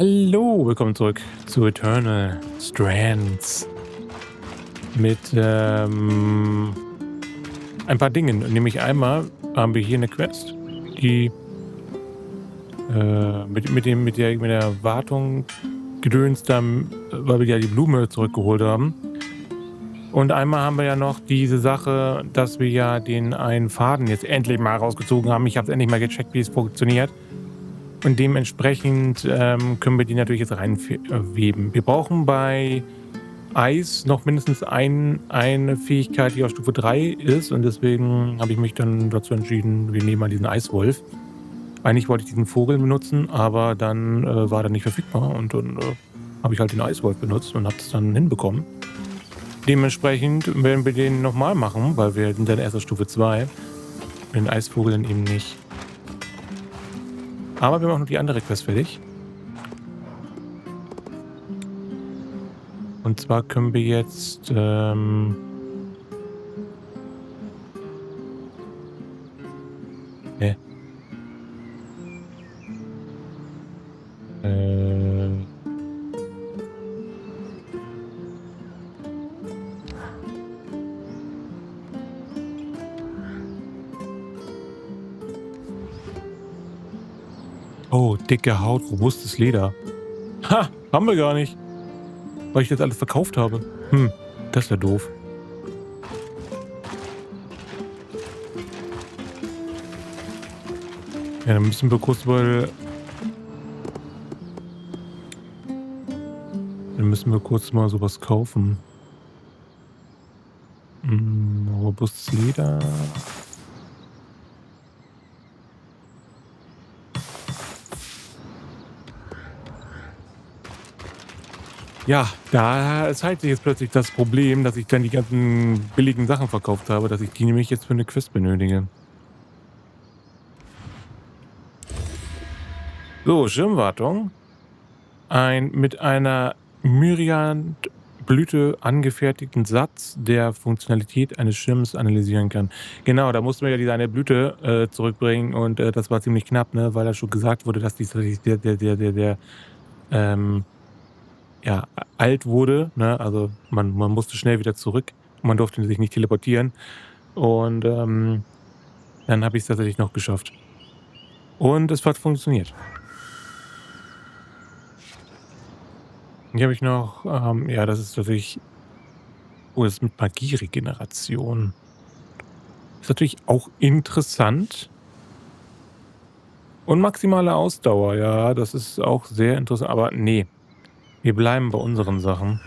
Hallo, willkommen zurück zu Eternal Strands mit ein paar Dingen. Nämlich einmal haben wir hier eine Quest, die mit der Wartung gedöns, dann, weil wir ja die Blume zurückgeholt haben. Und einmal haben wir ja noch diese Sache, dass wir ja den einen Faden jetzt endlich mal rausgezogen haben. Ich habe endlich mal gecheckt, wie es funktioniert. Und dementsprechend können wir die natürlich jetzt reinweben. Wir brauchen bei Eis noch mindestens eine Fähigkeit, die auf Stufe 3 ist. Und deswegen habe ich mich dann dazu entschieden, wir nehmen mal diesen Eiswolf. Eigentlich wollte ich diesen Vogel benutzen, aber dann war der nicht verfügbar. Und dann habe ich halt den Eiswolf benutzt und habe es dann hinbekommen. Dementsprechend werden wir den nochmal machen, weil wir sind dann erst auf Stufe 2. Den Eisvogel dann eben nicht. Aber wir machen noch die andere Quest fertig. Und zwar können wir jetzt oh, dicke Haut, robustes Leder. Ha, haben wir gar nicht. Weil ich das alles verkauft habe. Das ist ja doof. Ja, dann müssen wir kurz mal. Dann müssen wir kurz mal sowas kaufen. Robustes Leder. Ja, da zeigt sich jetzt plötzlich das Problem, dass ich dann die ganzen billigen Sachen verkauft habe, dass ich die nämlich jetzt für eine Quest benötige. So, Schirmwartung. Ein mit einer Myriad-Blüte angefertigten Satz, der Funktionalität eines Schirms analysieren kann. Genau, da mussten wir ja diese eine Blüte zurückbringen und das war ziemlich knapp, ne, weil da schon gesagt wurde, dass die tatsächlich sehr, ähm, ja, alt wurde, ne? Also man musste schnell wieder zurück und man durfte sich nicht teleportieren. Und dann habe ich es tatsächlich noch geschafft. Und es hat funktioniert. Hier habe ich noch, ja, das ist tatsächlich, oh, das ist mit Magieregeneration. Ist natürlich auch interessant. Und maximale Ausdauer, ja, das ist auch sehr interessant. Aber nee, wir bleiben bei unseren Sachen.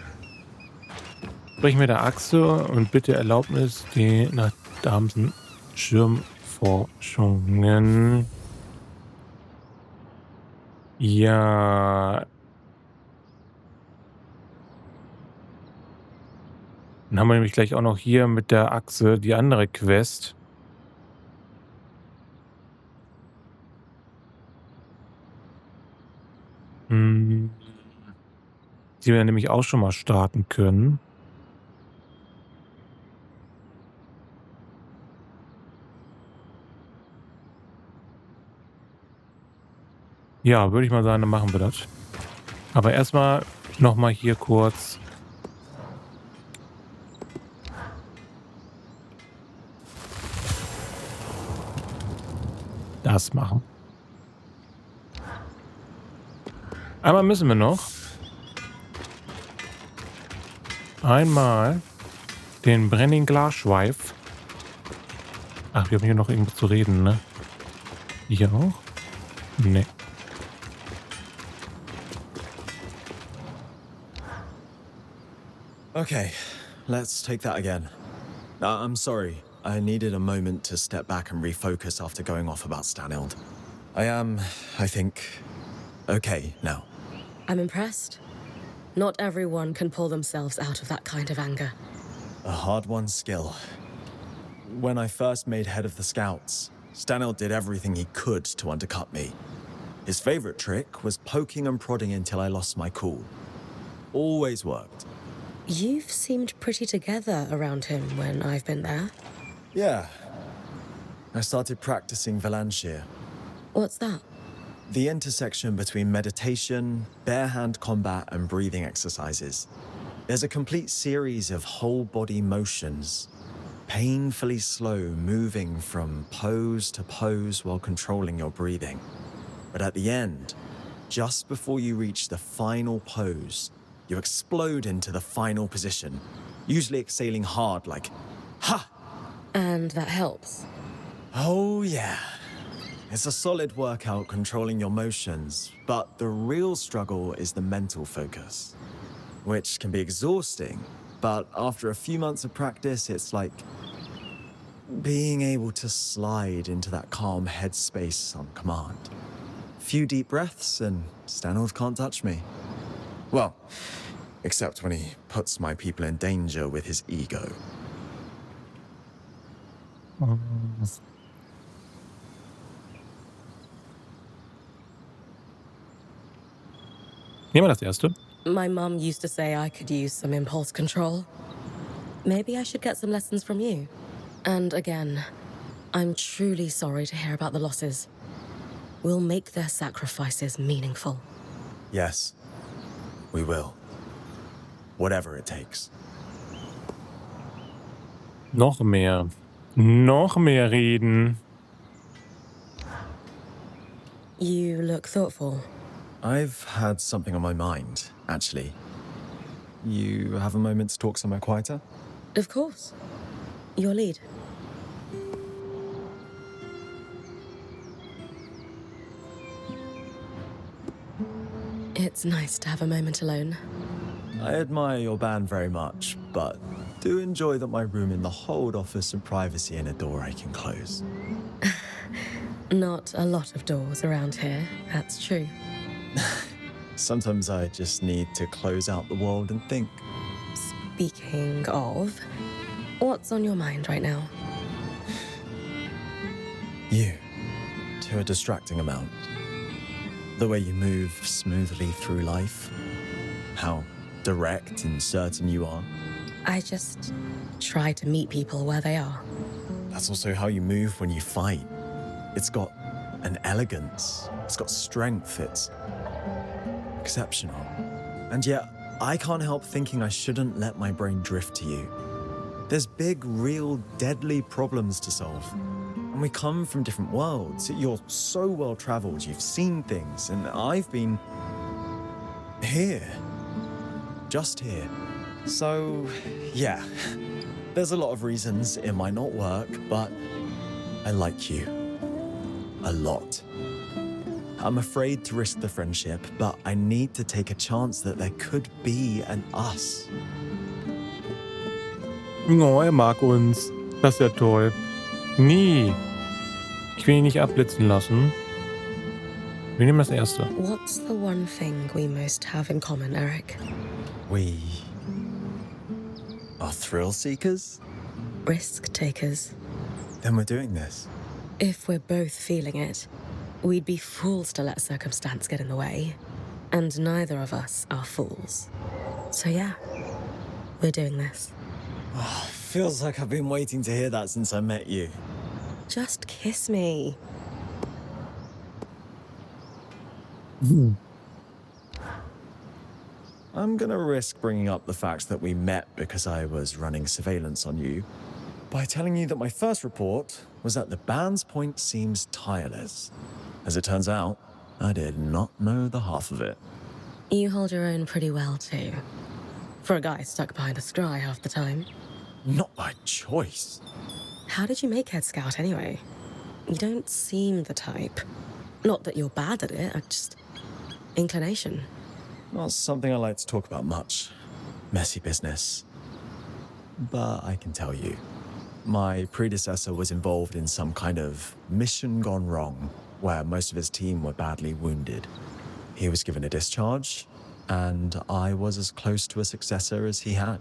Sprechen wir der Achse und bitte Erlaubnis, die nach Damsen Schirmforschungen. Ja, dann haben wir nämlich gleich auch noch hier mit der Achse die andere Quest. Hm, die wir nämlich auch schon mal starten können. Ja, würde ich mal sagen, dann machen wir das. Aber erstmal noch mal hier kurz das machen. Einmal müssen wir noch. Einmal den Brenning Glasschweif. Ach, wir haben hier noch irgendwas zu reden, ne? Hier auch? Ne. Okay, let's take that again. I'm sorry. I needed a moment to step back and refocus after going off about Stanild. I am, I think, okay now. I'm impressed. Not everyone can pull themselves out of that kind of anger. A hard-won skill. When I first made head of the Scouts, Stanild did everything he could to undercut me. His favorite trick was poking and prodding until I lost my cool. Always worked. You've seemed pretty together around him when I've been there. Yeah. I started practicing Valanshir. What's that? The intersection between meditation, bare hand combat, and breathing exercises. There's a complete series of whole body motions, painfully slow, moving from pose to pose while controlling your breathing. But at the end, just before you reach the final pose, you explode into the final position, usually exhaling hard like, ha! And that helps. Oh, yeah. It's a solid workout controlling your motions, but the real struggle is the mental focus, which can be exhausting, but after a few months of practice, it's like being able to slide into that calm headspace on command. Few deep breaths and Stanold can't touch me. Well, except when he puts my people in danger with his ego. Nehmen wir das erste. My mum used to say I could use some impulse control. Maybe I should get some lessons from you. And again, I'm truly sorry to hear about the losses. We'll make their sacrifices meaningful. Yes, we will. Whatever it takes. Noch mehr. Noch mehr reden. You look thoughtful. I've had something on my mind, actually. You have a moment to talk somewhere quieter? Of course. Your lead. It's nice to have a moment alone. I admire your band very much, but do enjoy that my room in the hold offers some privacy and a door I can close. Not a lot of doors around here, that's true. Sometimes I just need to close out the world and think. Speaking of, what's on your mind right now? You, to a distracting amount. The way you move smoothly through life. How direct and certain you are. I just try to meet people where they are. That's also how you move when you fight. It's got an elegance. It's got strength. It's exceptional. And yet, I can't help thinking I shouldn't let my brain drift to you. There's big, real, deadly problems to solve. And we come from different worlds. You're so well traveled, you've seen things, and I've been here. Just here. So, yeah. There's a lot of reasons it might not work, but I like you. A lot. I'm afraid to risk the friendship, but I need to take a chance that there could be an us. Oh, er mag uns. Das ist ja toll. Nie. Ich will ihn nicht abblitzen lassen. Wir nehmen das erste. What's the one thing we most have in common, Eric? We are thrill seekers? Risk takers. Then we're doing this. If we're both feeling it, we'd be fools to let circumstance get in the way. And neither of us are fools. So yeah, we're doing this. Feels like I've been waiting to hear that since I met you. Just kiss me. I'm gonna risk bringing up the fact that we met because I was running surveillance on you by telling you that my first report was that the band's point seems tireless. As it turns out, I did not know the half of it. You hold your own pretty well, too. For a guy stuck behind a scry half the time. Not by choice. How did you make Head Scout anyway? You don't seem the type. Not that you're bad at it, just inclination. Not something I like to talk about much. Messy business. But I can tell you, my predecessor was involved in some kind of mission gone wrong, where most of his team were badly wounded. He was given a discharge, and I was as close to a successor as he had.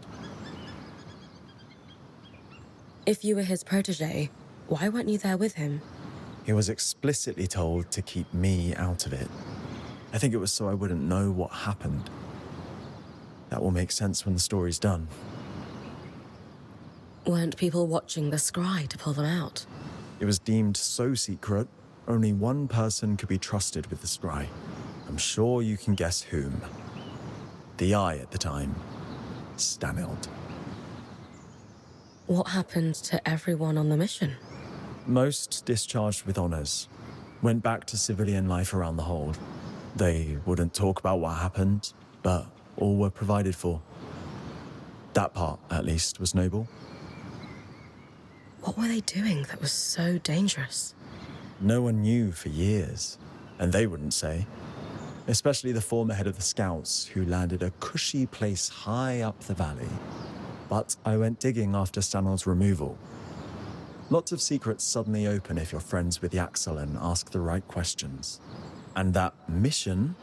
If you were his protege, why weren't you there with him? He was explicitly told to keep me out of it. I think it was so I wouldn't know what happened. That will make sense when the story's done. Weren't people watching the scry to pull them out? It was deemed so secret, Only one person could be trusted with the scry. I'm sure you can guess whom. The Eye at the time, Stanild. What happened to everyone on the mission? Most discharged with honors. Went back to civilian life around the hold. They wouldn't talk about what happened, but all were provided for. That part, at least, was noble. What were they doing that was so dangerous? No one knew for years, and they wouldn't say. Especially the former head of the Scouts, who landed a cushy place high up the valley. But I went digging after Stanild's removal. Lots of secrets suddenly open if you're friends with Yaxel and ask the right questions. And that mission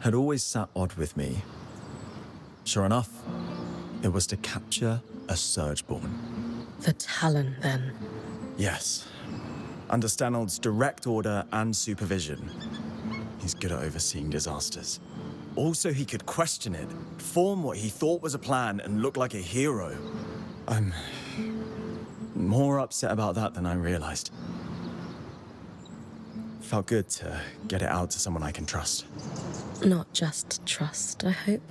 had always sat odd with me. Sure enough, it was to capture a Surgeborn. The Talon, then. Yes. Under Stanild's direct order and supervision. He's good at overseeing disasters. Also, he could question it, form what he thought was a plan, and look like a hero. I'm more upset about that than I realized. Felt good to get it out to someone I can trust. Not just trust, I hope.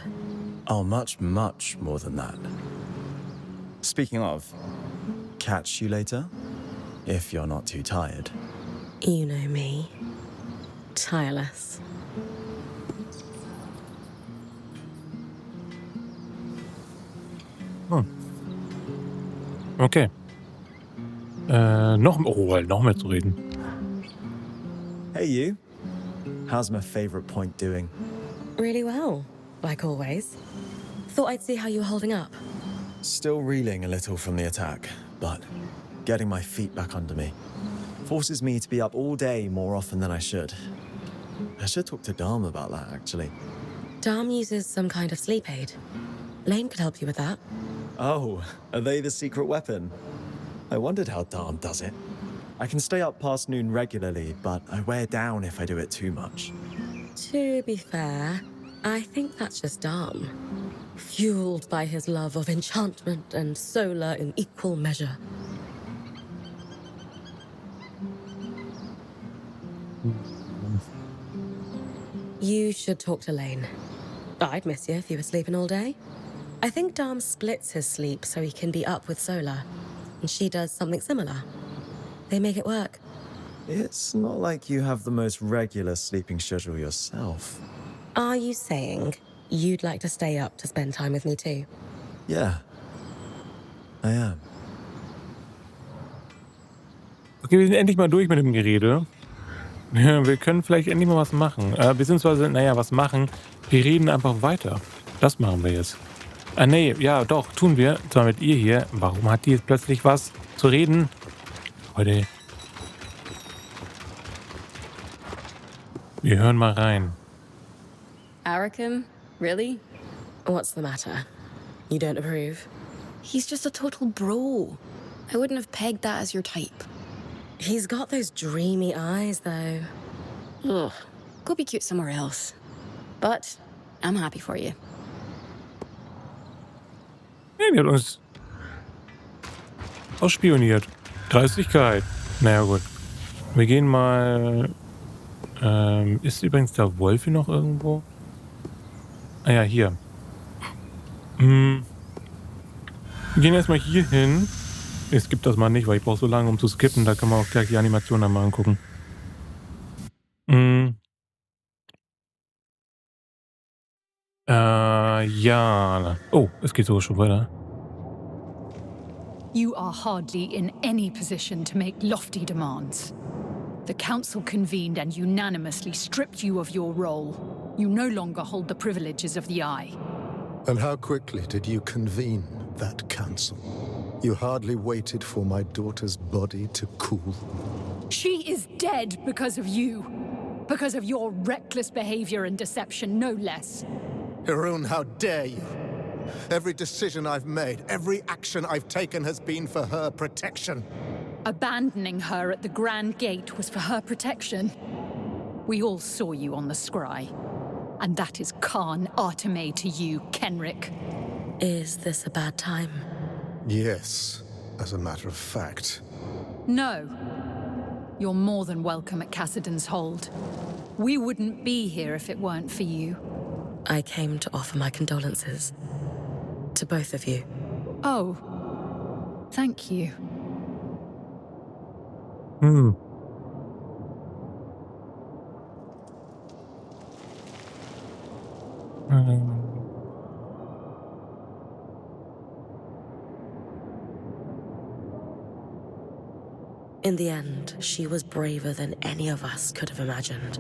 Oh, much, much more than that. Speaking of, catch you later? If you're not too tired. You know me. Tireless. Okay. Noch mehr zu reden. Hey, you. How's my favorite point doing? Really well, like always. Thought I'd see how you were holding up. Still reeling a little from the attack, but getting my feet back under me. Forces me to be up all day more often than I should. I should talk to Dharm about that, actually. Dharm uses some kind of sleep aid. Lane could help you with that. Oh, are they the secret weapon? I wondered how Dharm does it. I can stay up past noon regularly, but I wear down if I do it too much. To be fair, I think that's just Dharm. Fueled by his love of enchantment and solar in equal measure. You should talk to Lane. I'd miss you if you were sleeping all day. I think Dharm splits his sleep so he can be up with Solar, and she does something similar. They make it work. It's not like you have the most regular sleeping schedule yourself. Are you saying you'd like to stay up to spend time with me too? Yeah, I am. Okay, wir sind endlich mal durch mit dem Gerede. Wir können vielleicht endlich mal was machen. Beziehungsweise, naja, was machen. Wir reden einfach weiter. Das machen wir jetzt. Nee, ja, doch, tun wir. Zwar mit ihr hier. Warum hat die jetzt plötzlich was zu reden? Leute. Wir hören mal rein. Arakim? Really? What's the matter? You don't approve? He's just a total bro. I wouldn't have pegged that as your type. He's got those dreamy eyes, though. Ugh. Go be cute somewhere else. But I'm happy for you. Ja, die hat uns ausspioniert. Dreistigkeit. Naja, gut. Wir gehen mal... ist übrigens der Wolf hier noch irgendwo? Ah ja, hier. Wir gehen erstmal hier hin. Ich skippe das mal nicht, weil ich brauche so lange, um zu skippen. Da kann man auch gleich die Animation einmal angucken. Ja. Oh, es geht sogar schon weiter. You are hardly in any position to make lofty demands. The council convened and unanimously stripped you of your role. You no longer hold the privileges of the Eye. And how quickly did you convene that council? You hardly waited for my daughter's body to cool. She is dead because of you. Because of your reckless behavior and deception, no less. Harun, how dare you? Every decision I've made, every action I've taken has been for her protection. Abandoning her at the Grand Gate was for her protection. We all saw you on the scry. And that is Khan Arteme to you, Kenrick. Is this a bad time? Yes, as a matter of fact. No. You're more than welcome at Cassidy's Hold. We wouldn't be here if it weren't for you. I came to offer my condolences. To both of you. Oh, thank you. In the end, she was braver than any of us could have imagined.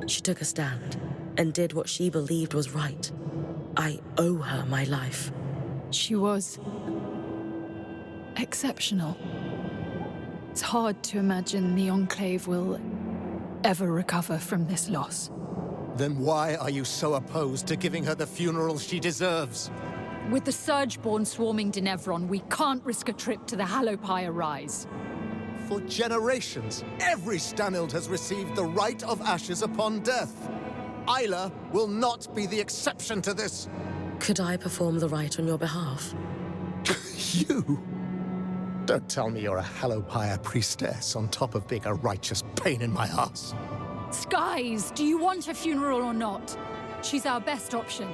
She took a stand and did what she believed was right. I owe her my life. She was exceptional. It's hard to imagine the Enclave will ever recover from this loss. Then why are you so opposed to giving her the funeral she deserves? With the Surgeborn swarming Denevron, we can't risk a trip to the Hallowpire Rise. For generations, every Stanild has received the right of ashes upon death. Isla will not be the exception to this. Could I perform the rite on your behalf? You? Don't tell me you're a Hallowpire priestess on top of being a righteous pain in my ass. Skies, do you want a funeral or not? She's our best option.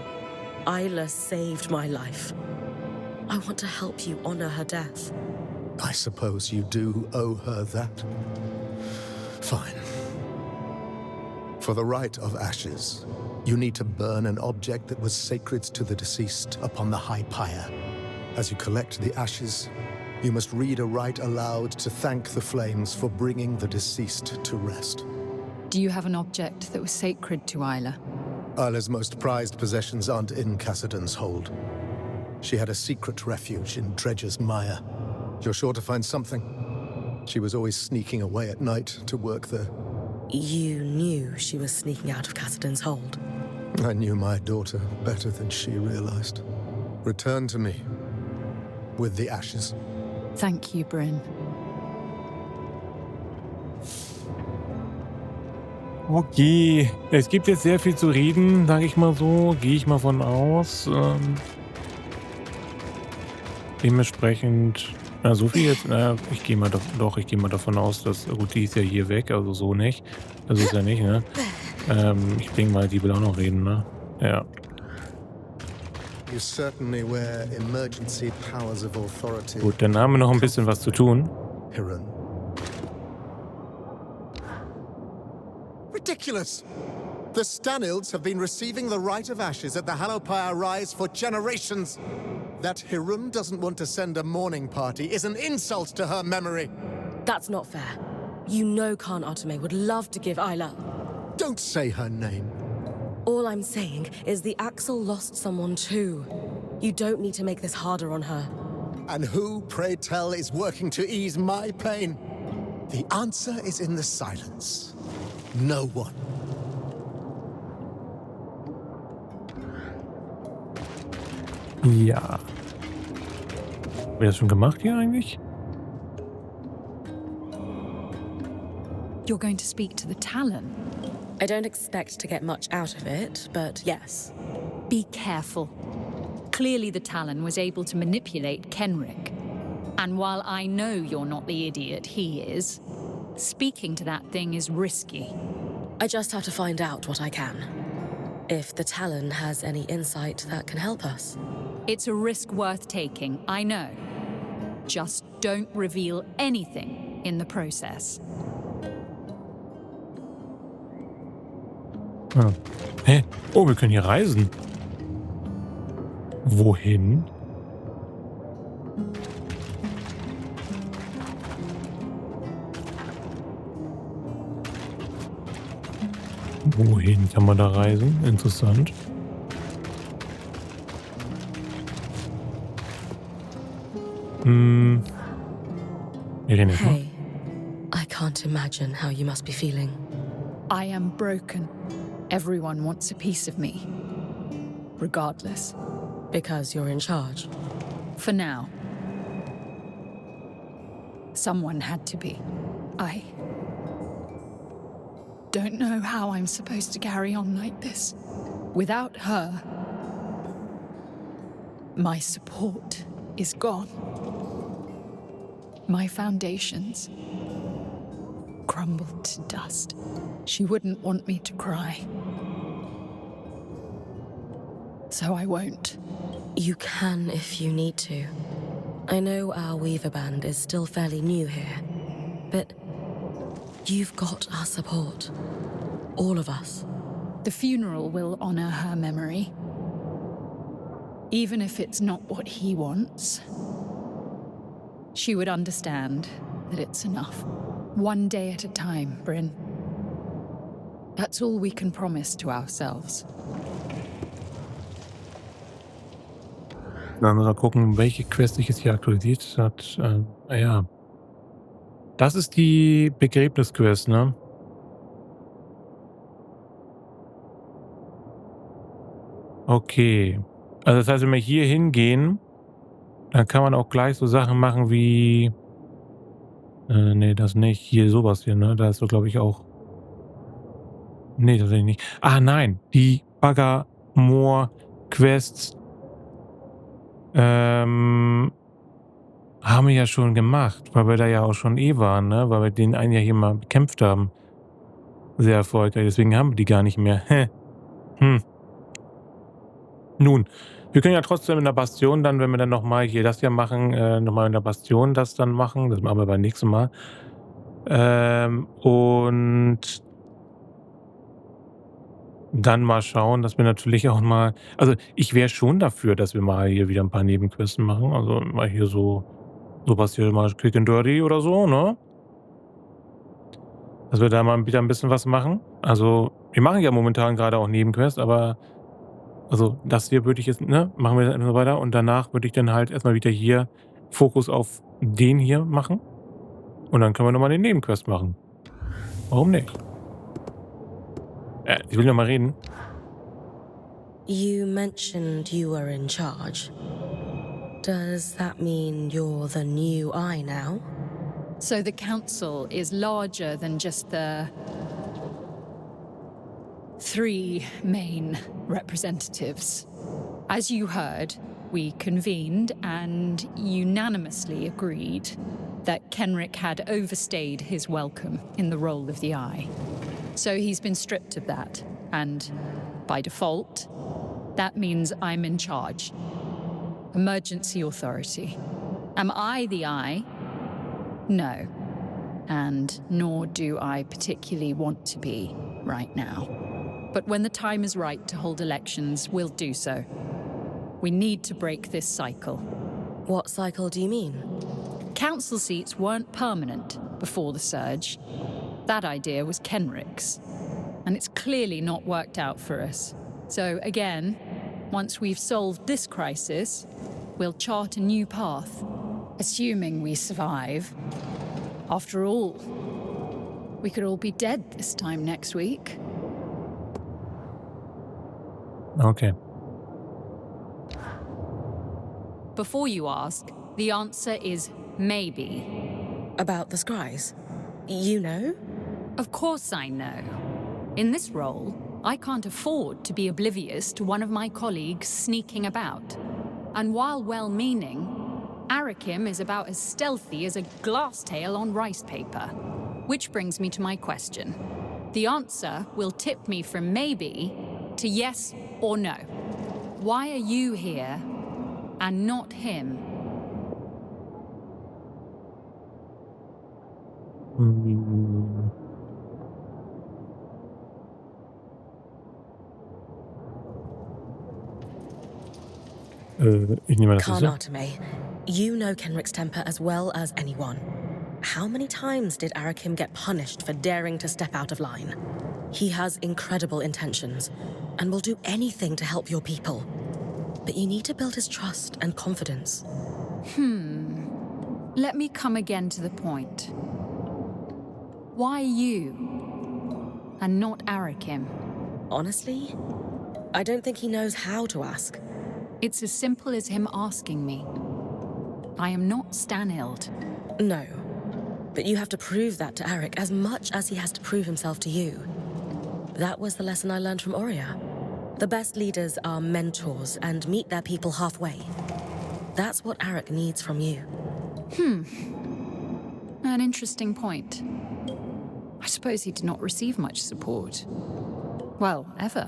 Isla saved my life. I want to help you honor her death. I suppose you do owe her that. Fine. For the rite of ashes, you need to burn an object that was sacred to the deceased upon the high pyre. As you collect the ashes, you must read a rite aloud to thank the flames for bringing the deceased to rest. Do you have an object that was sacred to Isla? Isla's most prized possessions aren't in Cassidy's Hold. She had a secret refuge in Dredger's Mire. You're sure to find something. She was always sneaking away at night to work there. You knew she was sneaking out of Cassidy's Hold. I knew my daughter better than she realized. Return to me with the ashes. Thank you, Bryn. Okay, es gibt jetzt sehr viel zu reden, sage ich mal so. Gehe ich mal von aus. Dementsprechend, na so viel jetzt, ich gehe mal ich gehe mal davon aus, dass, gut, die ist ja hier weg, also so nicht. Das ist ja nicht, ne? Ich denke mal, die will auch noch reden, ne? Ja. You certainly wear emergency powers of authority. Gut, dann haben wir noch ein bisschen was zu tun. Hiran. Ridiculous! The Stanilds have been receiving the rite of ashes at the Hallowpire Rise for generations. That Hiram doesn't want to send a mourning party is an insult to her memory. That's not fair. You know Khan Atame would love to give Isla. Don't say her name. All I'm saying is the Axel lost someone too. You don't need to make this harder on her. And who, pray tell, is working to ease my pain? The answer is in the silence. No one. Ja. Haben wir das schon gemacht hier eigentlich? You're going to speak to the Talon. I don't expect to get much out of it, but yes. Be careful. Clearly the Talon was able to manipulate Kenrick. And while I know you're not the idiot he is, speaking to that thing is risky. I just have to find out what I can. If the Talon has any insight that can help us. It's a risk worth taking, I know. Just don't reveal anything in the process. Ah. Hä? Oh, wir können hier reisen. Wohin? Wohin kann man da reisen? Interessant. Irene. Hey, I can't imagine how you must be feeling. I am broken. Everyone wants a piece of me. Regardless. Because you're in charge. For now. Someone had to be. I don't know how I'm supposed to carry on like this. Without her, my support is gone. My foundations. crumbled to dust. She wouldn't want me to cry. So I won't. You can if you need to. I know our Weaver Band is still fairly new here, but you've got our support. All of us. The funeral will honor her memory. Even if it's not what he wants, she would understand that it's enough. One day at a time, Bryn. That's all we can promise to ourselves. Dann mal gucken, welche Quest sich jetzt hier aktualisiert hat. Ja. Das ist die Begräbnisquest, ne? Okay. Also das heißt, wenn wir hier hingehen, dann kann man auch gleich so Sachen machen wie... nee, das nicht. Hier sowas hier, ne? Da ist so, glaube ich, auch... Nee, tatsächlich nicht. Ah, nein. Die Baggermoor-Quests haben wir ja schon gemacht, weil wir da ja auch schon waren, ne? Weil wir den einen ja hier mal bekämpft haben. Sehr erfolgreich. Deswegen haben wir die gar nicht mehr. Nun, wir können ja trotzdem in der Bastion dann, wenn wir dann nochmal hier das hier machen, nochmal in der Bastion das dann machen. Das machen wir beim nächsten Mal. Und dann mal schauen, dass wir natürlich auch mal... Also ich wäre schon dafür, dass wir mal hier wieder ein paar Nebenquesten machen. Also mal hier sowas hier mal Quick and Dirty oder so, ne? Dass wir da mal wieder ein bisschen was machen. Also wir machen ja momentan gerade auch Nebenquests, aber... Also das hier würde ich jetzt, ne, machen wir dann so weiter und danach würde ich dann halt erstmal wieder hier Fokus auf den hier machen und dann können wir nochmal den Nebenquest machen. Warum nicht? Ich will noch mal reden. You mentioned you were in charge. Does that mean you're the new eye now? So the council is larger than just the 3 main representatives. As you heard, we convened and unanimously agreed that Kenrick had overstayed his welcome in the role of the Eye. So he's been stripped of that, and by default, that means I'm in charge. Emergency authority. Am I the Eye? No. And nor do I particularly want to be right now. But when the time is right to hold elections, we'll do so. We need to break this cycle. What cycle do you mean? Council seats weren't permanent before the surge. That idea was Kenrick's. And it's clearly not worked out for us. So again, once we've solved this crisis, we'll chart a new path. Assuming we survive. After all, we could all be dead this time next week. Okay. Before you ask, the answer is maybe. About the scries? You know? Of course I know. In this role, I can't afford to be oblivious to one of my colleagues sneaking about. And while well-meaning, Arakim is about as stealthy as a glass tail on rice paper. Which brings me to my question. The answer will tip me from maybe to yes or no. Why are you here and not him? Ich nehme das sicher. Karnatame, you know Kenrick's temper as well as anyone. How many times did Arakim get punished for daring to step out of line? He has incredible intentions and will do anything to help your people. But you need to build his trust and confidence. Let me come again to the point. Why you and not Arakim? Honestly, I don't think he knows how to ask. It's as simple as him asking me. I am not Stanild. No. But you have to prove that to Eric as much as he has to prove himself to you. That was the lesson I learned from Oria. The best leaders are mentors and meet their people halfway. That's what Eric needs from you. An interesting point. I suppose he did not receive much support. Well, ever.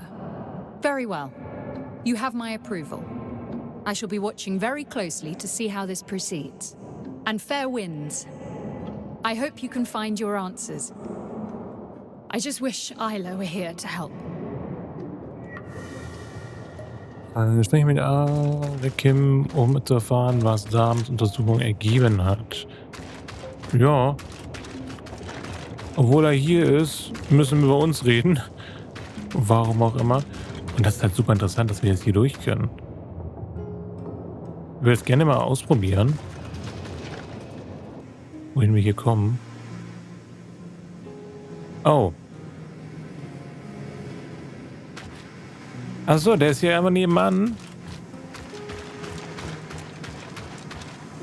Very well. You have my approval. I shall be watching very closely to see how this proceeds. And fair winds. I hope you can find your answers. I just wish Isla were here to help. Also spreche ich mit Kim, um zu erfahren, was Dams Untersuchung ergeben hat. Ja. Obwohl er hier ist, müssen wir über uns reden. Warum auch immer. Und das ist halt super interessant, dass wir jetzt hier durch können. Ich würde es gerne mal ausprobieren. Wohin wir hier kommen. Oh. Achso, der ist hier einfach nebenan.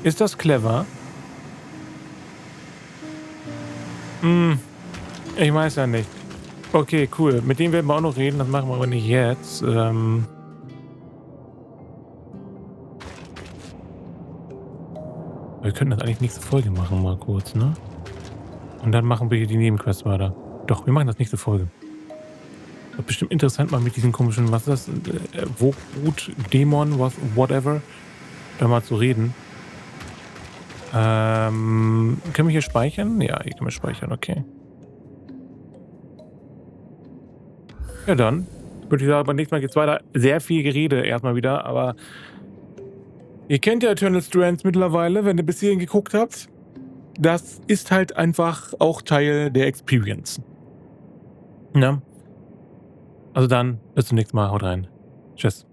Ist das clever? Ich weiß ja nicht. Okay, cool. Mit dem werden wir auch noch reden. Das machen wir aber nicht jetzt. Wir können das eigentlich nächste Folge machen, mal kurz, ne? Und dann machen wir hier die Nebenquest weiter. Doch, wir machen das nächste Folge. Das ist bestimmt interessant, mal mit diesen komischen, was ist das? Wokrut, Dämon, whatever, da mal zu reden. Können wir hier speichern? Ja, hier können wir speichern, okay. Ja, dann würde ich sagen, beim nächsten Mal geht es weiter. Sehr viel Gerede erstmal wieder, aber ihr kennt ja Eternal Strands mittlerweile, wenn ihr bis hierhin geguckt habt. Das ist halt einfach auch Teil der Experience. Ja. Also dann, bis zum nächsten Mal. Haut rein. Tschüss.